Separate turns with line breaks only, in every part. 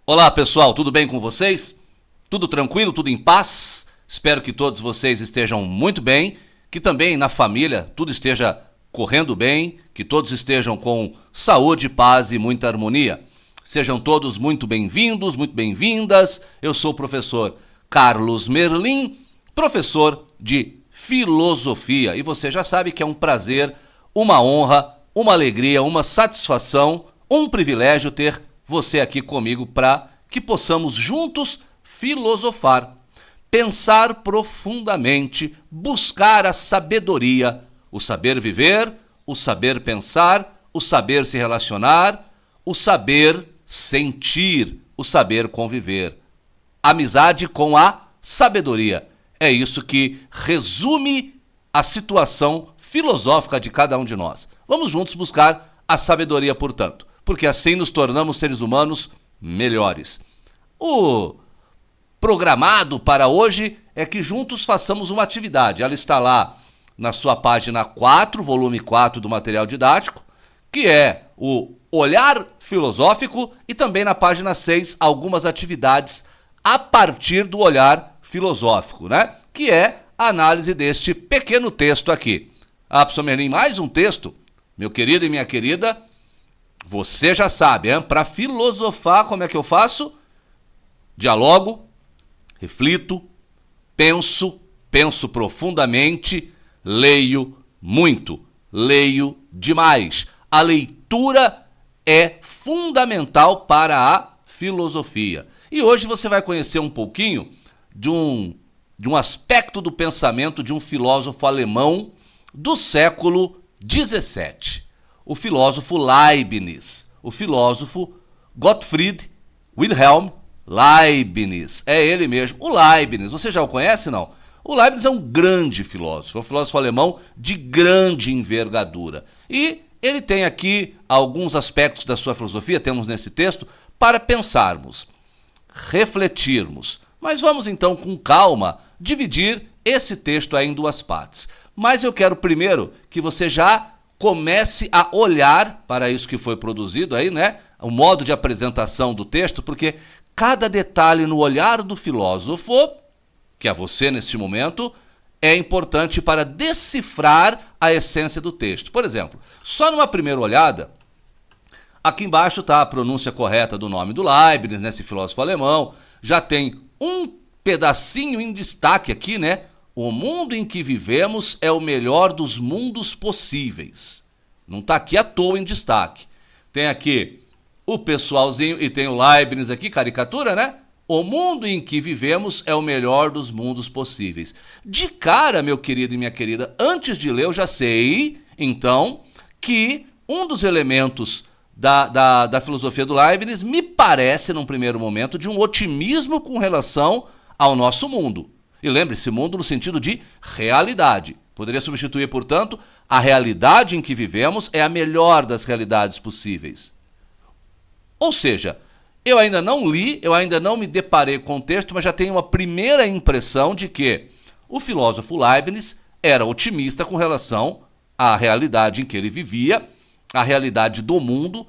Olá pessoal, tudo bem com vocês? Tudo tranquilo, tudo em paz? Espero que todos vocês estejam muito bem, que também na família tudo esteja correndo bem, que todos estejam com saúde, paz e muita harmonia. Sejam todos muito bem-vindos, muito bem-vindas. Eu sou o professor Carlos Merlin, professor de filosofia. E você já sabe que é um prazer, uma honra, uma alegria, uma satisfação, um privilégio ter você aqui comigo para que possamos juntos filosofar, pensar profundamente, buscar a sabedoria, o saber viver, o saber pensar, o saber se relacionar, o saber sentir, o saber conviver. Amizade com a sabedoria. É isso que resume a situação filosófica de cada um de nós. Vamos juntos buscar a sabedoria, portanto, porque assim nos tornamos seres humanos melhores. O programado para hoje é que juntos façamos uma atividade. Ela está lá na sua página 4, volume 4 do material didático, que é o olhar filosófico, e também na página 6 algumas atividades a partir do olhar filosófico, né? Que é a análise deste pequeno texto aqui. Ah, professor Merlin, mais um texto? Meu querido e minha querida, você já sabe, para filosofar, como é que eu faço? Dialogo, reflito, penso profundamente, leio muito, leio demais. A leitura é fundamental para a filosofia. E hoje você vai conhecer um pouquinho de um aspecto do pensamento de um filósofo alemão do século XVII. O filósofo Leibniz, o filósofo Gottfried Wilhelm Leibniz. É ele mesmo, o Leibniz. Você já o conhece, não? O Leibniz é um grande filósofo, é um filósofo alemão de grande envergadura. E ele tem aqui alguns aspectos da sua filosofia, temos nesse texto, para pensarmos, refletirmos. Mas vamos então, com calma, dividir esse texto aí em duas partes. Mas eu quero primeiro que você já comece a olhar para isso que foi produzido aí, né? O modo de apresentação do texto, porque cada detalhe no olhar do filósofo, que é você neste momento, é importante para decifrar a essência do texto. Por exemplo, só numa primeira olhada, aqui embaixo está a pronúncia correta do nome do Leibniz, né, esse filósofo alemão, já tem um pedacinho em destaque aqui, né? O mundo em que vivemos é o melhor dos mundos possíveis. Não está aqui à toa em destaque. Tem aqui o pessoalzinho e tem o Leibniz aqui, caricatura, né? O mundo em que vivemos é o melhor dos mundos possíveis. De cara, meu querido e minha querida, antes de ler eu já sei, então, que um dos elementos da filosofia do Leibniz me parece, num primeiro momento, de um otimismo com relação ao nosso mundo. E lembre-se, mundo no sentido de realidade. Poderia substituir, portanto, a realidade em que vivemos é a melhor das realidades possíveis. Ou seja, eu ainda não li, eu ainda não me deparei com o texto, mas já tenho uma primeira impressão de que o filósofo Leibniz era otimista com relação à realidade em que ele vivia, a realidade do mundo,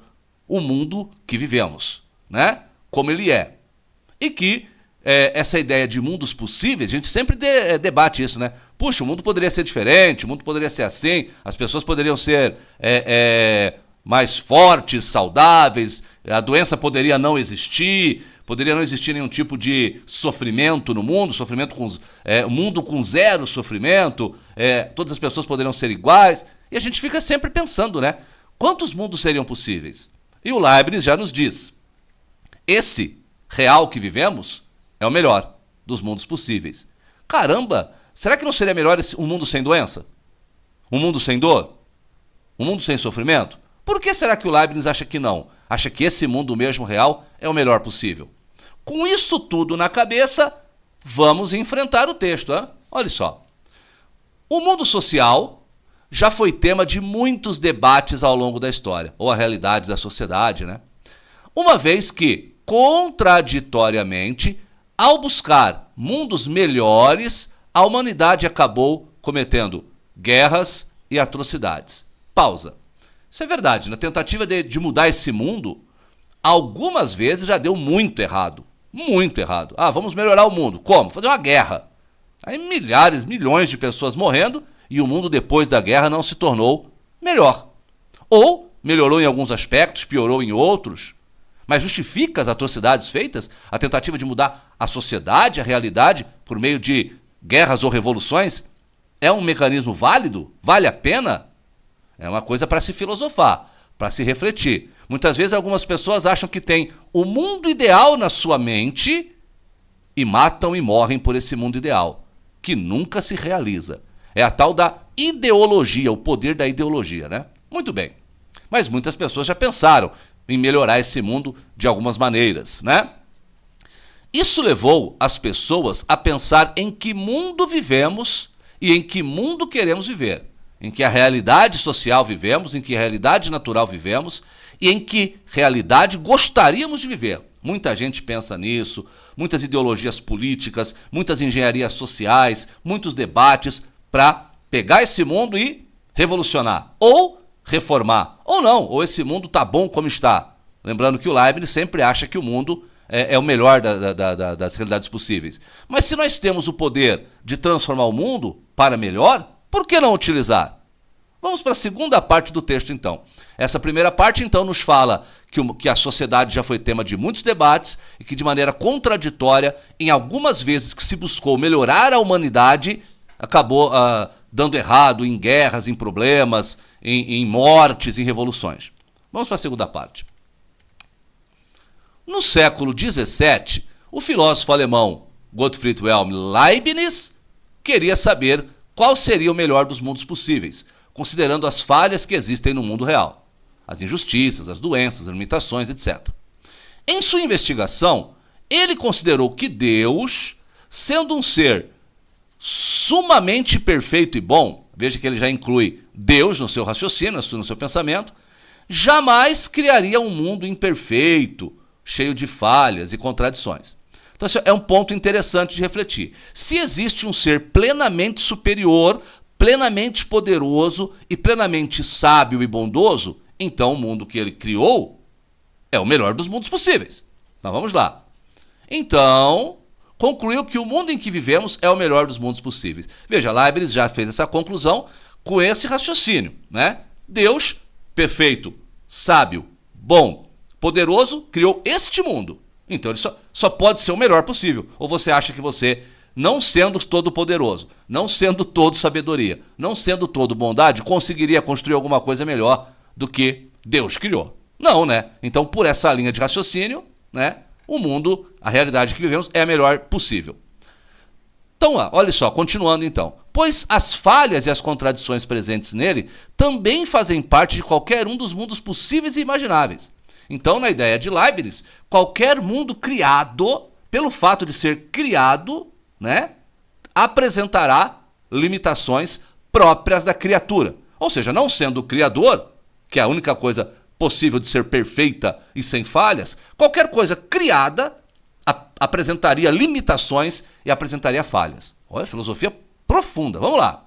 o mundo que vivemos, né? Como ele é. E que essa ideia de mundos possíveis, a gente sempre debate isso, né? Puxa, o mundo poderia ser diferente, o mundo poderia ser assim, as pessoas poderiam ser mais fortes, saudáveis, a doença poderia não existir nenhum tipo de sofrimento no mundo, mundo com zero sofrimento, todas as pessoas poderiam ser iguais, e a gente fica sempre pensando, né? Quantos mundos seriam possíveis? E o Leibniz já nos diz, esse real que vivemos é o melhor dos mundos possíveis. Caramba, será que não seria melhor um mundo sem doença? Um mundo sem dor? Um mundo sem sofrimento? Por que será que o Leibniz acha que não? Acha que esse mundo mesmo real é o melhor possível? Com isso tudo na cabeça, vamos enfrentar o texto. Hein? Olha só. O mundo social já foi tema de muitos debates ao longo da história, ou a realidade da sociedade, né? Uma vez que, contraditoriamente, ao buscar mundos melhores, a humanidade acabou cometendo guerras e atrocidades. Pausa. Isso é verdade. Na tentativa de mudar esse mundo, algumas vezes já deu muito errado. Muito errado. Vamos melhorar o mundo. Como? Fazer uma guerra. Aí milhares, milhões de pessoas morrendo e o mundo depois da guerra não se tornou melhor. Ou melhorou em alguns aspectos, piorou em outros. Mas justifica as atrocidades feitas? A tentativa de mudar a sociedade, a realidade, por meio de guerras ou revoluções? É um mecanismo válido? Vale a pena? É uma coisa para se filosofar, para se refletir. Muitas vezes algumas pessoas acham que têm o mundo ideal na sua mente e matam e morrem por esse mundo ideal, que nunca se realiza. É a tal da ideologia, o poder da ideologia, né? Muito bem. Mas muitas pessoas já pensaram em melhorar esse mundo de algumas maneiras, né? Isso levou as pessoas a pensar em que mundo vivemos e em que mundo queremos viver. Em que a realidade social vivemos, em que realidade natural vivemos e em que realidade gostaríamos de viver. Muita gente pensa nisso, muitas ideologias políticas, muitas engenharias sociais, muitos debates para pegar esse mundo e revolucionar, ou reformar, ou não, ou esse mundo está bom como está. Lembrando que o Leibniz sempre acha que o mundo é o melhor das realidades possíveis. Mas se nós temos o poder de transformar o mundo para melhor, por que não utilizar? Vamos para a segunda parte do texto, então. Essa primeira parte, então, nos fala que a sociedade já foi tema de muitos debates e que, de maneira contraditória, em algumas vezes que se buscou melhorar a humanidade, acabou dando errado em guerras, em problemas, em mortes, em revoluções. Vamos para a segunda parte. No século XVII, o filósofo alemão Gottfried Wilhelm Leibniz queria saber qual seria o melhor dos mundos possíveis, considerando as falhas que existem no mundo real, as injustiças, as doenças, as limitações, etc. Em sua investigação, ele considerou que Deus, sendo um ser sumamente perfeito e bom, veja que ele já inclui Deus no seu raciocínio, no seu pensamento, jamais criaria um mundo imperfeito, cheio de falhas e contradições. Então, esse é um ponto interessante de refletir. Se existe um ser plenamente superior, plenamente poderoso e plenamente sábio e bondoso, então o mundo que ele criou é o melhor dos mundos possíveis. Então vamos lá. Então, concluiu que o mundo em que vivemos é o melhor dos mundos possíveis. Veja, Leibniz já fez essa conclusão com esse raciocínio, né? Deus, perfeito, sábio, bom, poderoso, criou este mundo. Então ele só pode ser o melhor possível. Ou você acha que você, não sendo todo poderoso, não sendo todo sabedoria, não sendo todo bondade, conseguiria construir alguma coisa melhor do que Deus criou? Não, né? Então, por essa linha de raciocínio, né, o mundo, a realidade que vivemos é a melhor possível. Então, olha só, continuando então. Pois as falhas e as contradições presentes nele também fazem parte de qualquer um dos mundos possíveis e imagináveis. Então, na ideia de Leibniz, qualquer mundo criado, pelo fato de ser criado, né, apresentará limitações próprias da criatura. Ou seja, não sendo o criador, que é a única coisa possível de ser perfeita e sem falhas, qualquer coisa criada apresentaria limitações e apresentaria falhas. Olha, filosofia profunda. Vamos lá.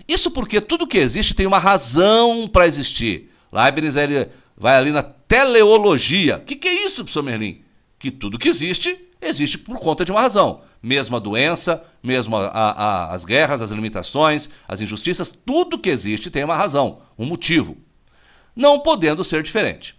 Isso porque tudo que existe tem uma razão para existir. Leibniz ele vai ali na teleologia. O que é isso, professor Merlin? Que tudo que existe, existe por conta de uma razão. Mesmo a doença, mesmo as guerras, as limitações, as injustiças, tudo que existe tem uma razão, um motivo. Não podendo ser diferente.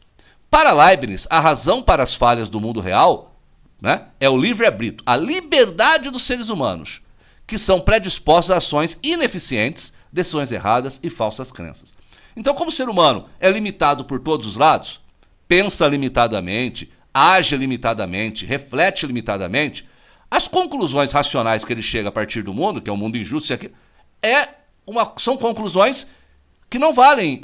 Para Leibniz, a razão para as falhas do mundo real, né, é o livre-arbítrio, a liberdade dos seres humanos, que são predispostos a ações ineficientes, decisões erradas e falsas crenças. Então, como o ser humano é limitado por todos os lados, pensa limitadamente, age limitadamente, reflete limitadamente, as conclusões racionais que ele chega a partir do mundo, que é um mundo injusto, são conclusões que não valem,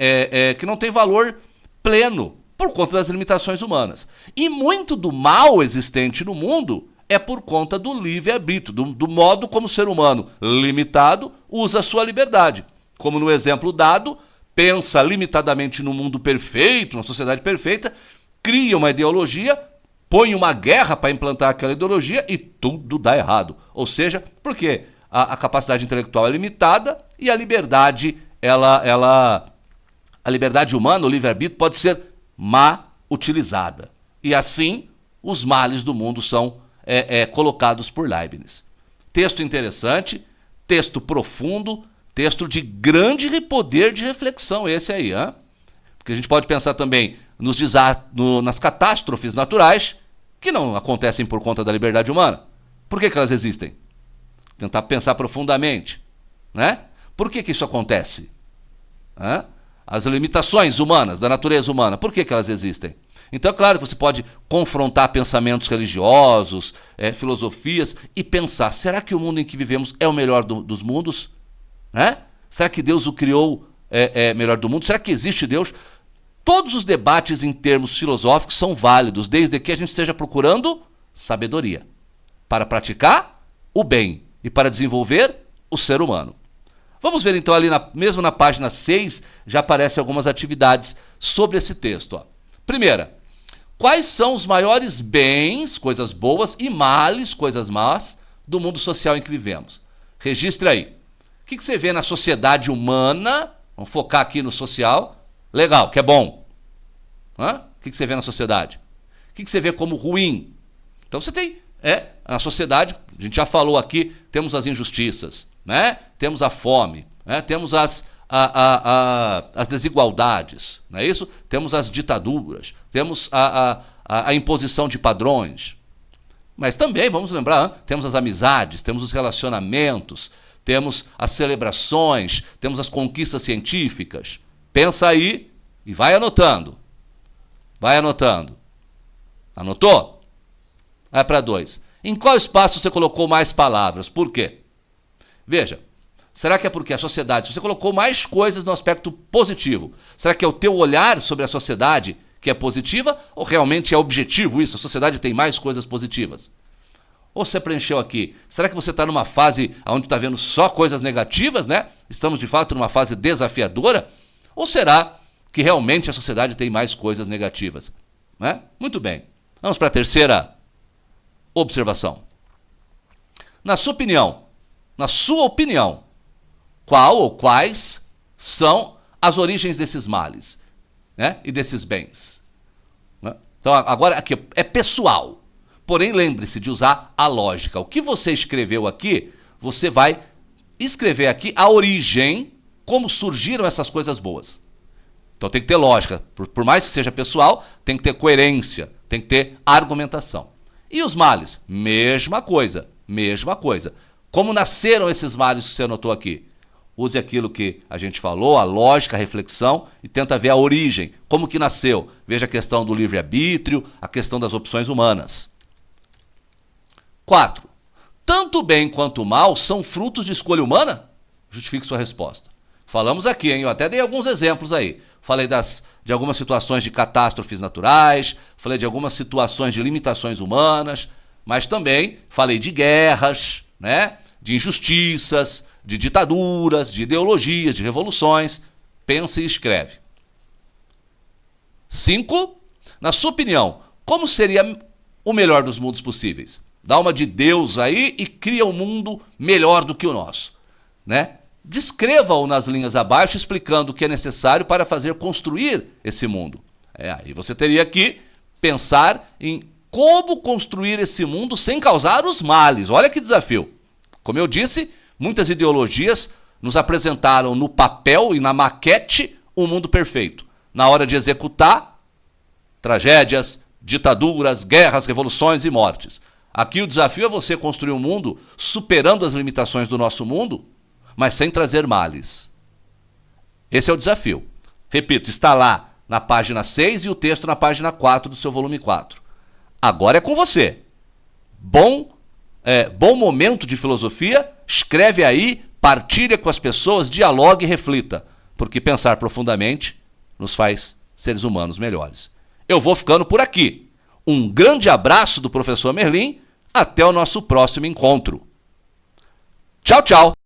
que não têm valor pleno por conta das limitações humanas. E muito do mal existente no mundo é por conta do livre-arbítrio, do modo como o ser humano limitado usa a sua liberdade. Como no exemplo dado, pensa limitadamente no mundo perfeito, numa sociedade perfeita, cria uma ideologia, põe uma guerra para implantar aquela ideologia e tudo dá errado. Ou seja, porque a capacidade intelectual é limitada e a liberdade, a liberdade humana, o livre-arbítrio, pode ser má utilizada. E assim, os males do mundo são colocados por Leibniz. Texto interessante, texto profundo, texto de grande poder de reflexão esse aí, hein? Porque a gente pode pensar também nas catástrofes naturais que não acontecem por conta da liberdade humana. Por que elas existem? Tentar pensar profundamente, né? Por que isso acontece? As limitações humanas, da natureza humana, por que elas existem? Então, é claro que você pode confrontar pensamentos religiosos, filosofias, e pensar, será que o mundo em que vivemos é o melhor dos mundos? Será que Deus o criou melhor do mundo? Será que existe Deus? Todos os debates em termos filosóficos são válidos, desde que a gente esteja procurando sabedoria, para praticar o bem e para desenvolver o ser humano. Vamos ver então ali, mesmo na página 6, já aparecem algumas atividades sobre esse texto. Ó. Primeira, quais são os maiores bens, coisas boas, e males, coisas más, do mundo social em que vivemos? Registre aí. O que você vê na sociedade humana? Vamos focar aqui no social. Legal, que é bom. O que você vê na sociedade? O que você vê como ruim? Então você tem, na sociedade, a gente já falou aqui, temos as injustiças, né? Temos a fome, né? Temos as desigualdades, não é isso? Temos as ditaduras, temos a imposição de padrões. Mas também, vamos lembrar, temos as amizades, temos os relacionamentos, temos as celebrações, temos as conquistas científicas. Pensa aí e vai anotando. Vai anotando. Anotou? Vai para 2. Em qual espaço você colocou mais palavras? Por quê? Veja, será que é porque a sociedade, você colocou mais coisas no aspecto positivo, será que é o teu olhar sobre a sociedade que é positiva ou realmente é objetivo isso? A sociedade tem mais coisas positivas? Ou você preencheu aqui, será que você está numa fase onde está vendo só coisas negativas, né? Estamos de fato numa fase desafiadora? Ou será que realmente a sociedade tem mais coisas negativas? Né? Muito bem. Vamos para a terceira observação. Na sua opinião, qual ou quais são as origens desses males, né? E desses bens? Né? Então, agora aqui é pessoal. Porém, lembre-se de usar a lógica. O que você escreveu aqui, você vai escrever aqui a origem, como surgiram essas coisas boas. Então tem que ter lógica. Por mais que seja pessoal, tem que ter coerência, tem que ter argumentação. E os males? Mesma coisa, mesma coisa. Como nasceram esses males que você anotou aqui? Use aquilo que a gente falou, a lógica, a reflexão, e tenta ver a origem, como que nasceu. Veja a questão do livre-arbítrio, a questão das opções humanas. 4. Tanto o bem quanto o mal são frutos de escolha humana? Justifique sua resposta. Falamos aqui, hein? Eu até dei alguns exemplos aí. Falei de algumas situações de catástrofes naturais, falei de algumas situações de limitações humanas, mas também falei de guerras, né? De injustiças, de ditaduras, de ideologias, de revoluções. Pensa e escreve. 5. Na sua opinião, como seria o melhor dos mundos possíveis? Dá uma de Deus aí e cria um mundo melhor do que o nosso, né? Descreva-o nas linhas abaixo, explicando o que é necessário para fazer construir esse mundo. Aí você teria que pensar em como construir esse mundo sem causar os males. Olha que desafio. Como eu disse, muitas ideologias nos apresentaram no papel e na maquete um mundo perfeito. Na hora de executar, tragédias, ditaduras, guerras, revoluções e mortes. Aqui o desafio é você construir um mundo superando as limitações do nosso mundo, mas sem trazer males. Esse é o desafio. Repito, está lá na página 6 e o texto na página 4 do seu volume 4. Agora é com você. Bom momento de filosofia, escreve aí, partilha com as pessoas, dialogue e reflita, porque pensar profundamente nos faz seres humanos melhores. Eu vou ficando por aqui. Um grande abraço do professor Merlin, até o nosso próximo encontro. Tchau, tchau!